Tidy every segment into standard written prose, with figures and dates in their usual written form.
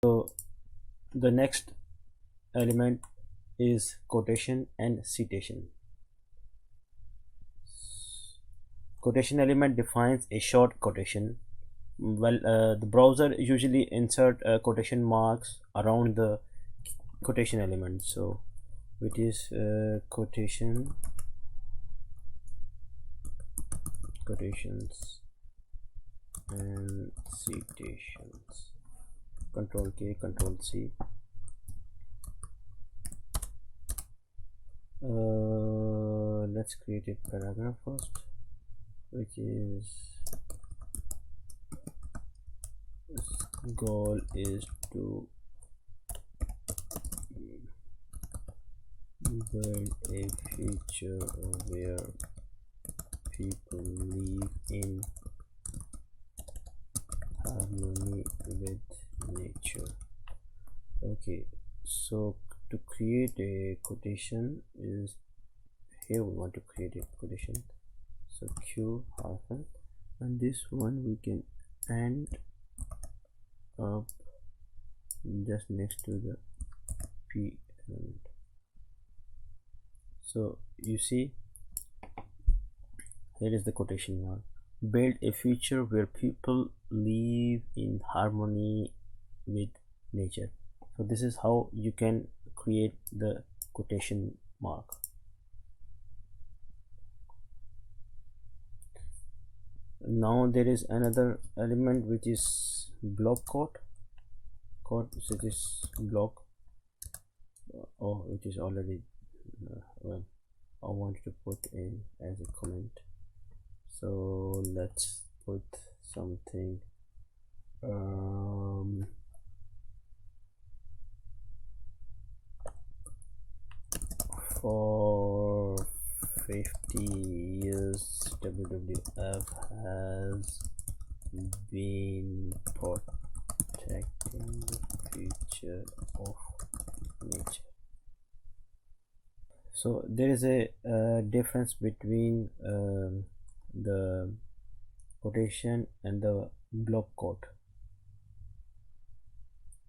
So the next element is quotation and citation. Quotation element defines a short quotation. The browser usually insert quotation marks around the quotation element. So which is quotations and citations. Control K, Control C. Let's create a paragraph first, which is goal is to build a future where people live in harmony with nature. Okay, so to create a quotation is here we want to create a quotation, so q hyphen, and this one we can end up just next to the p element. So you see here is the quotation mark. Build a future where people live in harmony with nature. So this is how you can create the quotation mark. Now there is another element which is block quote, which is block, which is already well, I want to put in as a comment. So let's put something for 50 years WWF has been protecting the future of nature. So there is a difference between the quotation and the block quote.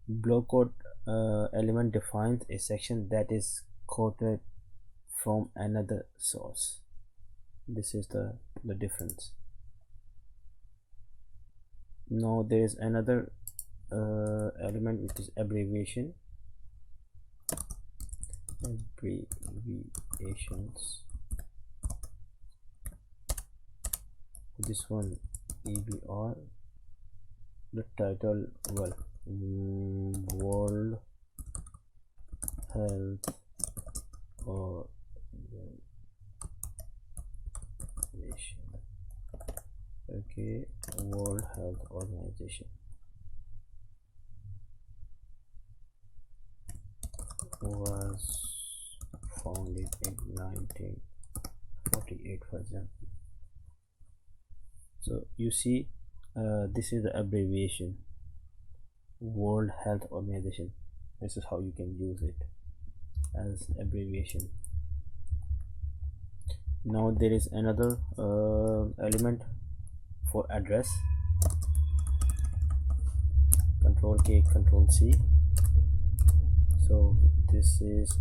Block quote element defines a section that is quoted from another source. This is the difference. Now there is another element which is abbreviations. This one EBR, the title, well, World Health Organization. Okay, World Health Organization was founded in 1948, for example. So you see this is the abbreviation, World Health Organization. This is how you can use it as abbreviation. Now there is another element for address. Control K, Control C. So this is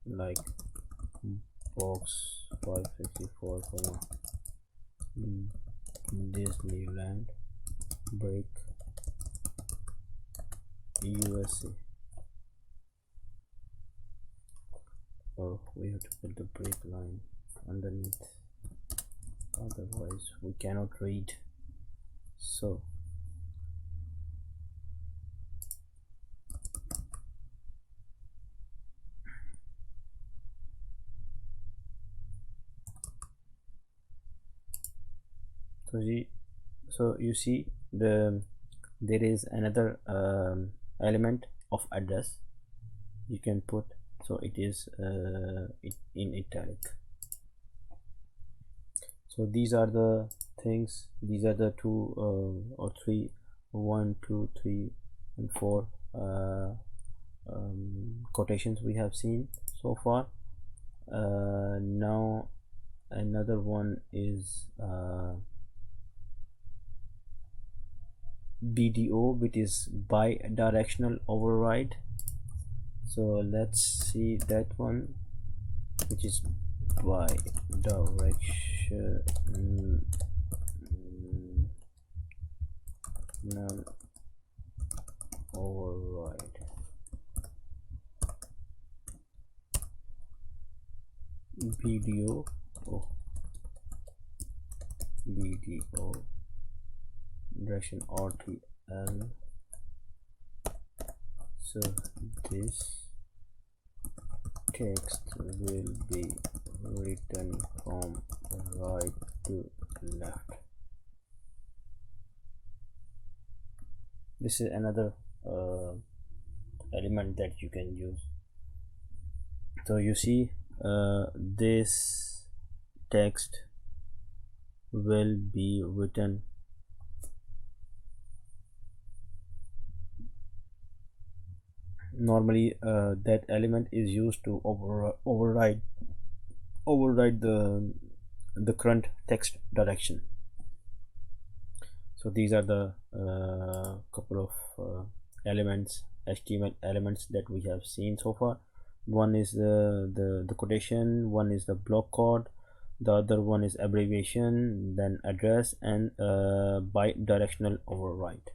like box 554 for Disneyland break USA. Oh, we have to put the break line underneath, otherwise we cannot read. So you see there is another element of address you can put, so it is in italic. So these are the things, these are the two or three, 1 2 3 and 4 quotations we have seen so far. Now another one is BDO, which is bi-directional override. So let's see that one, which is bi-directional override. BDO, oh, BDO direction RTL. So this text will be written from right to left. This is another element that you can use. So you see, this text will be written normally. That element is used to override the current text direction. So these are the couple of elements, HTML elements, that we have seen so far. One is the quotation, one is the block code, the other one is abbreviation, then address, and bi-directional override.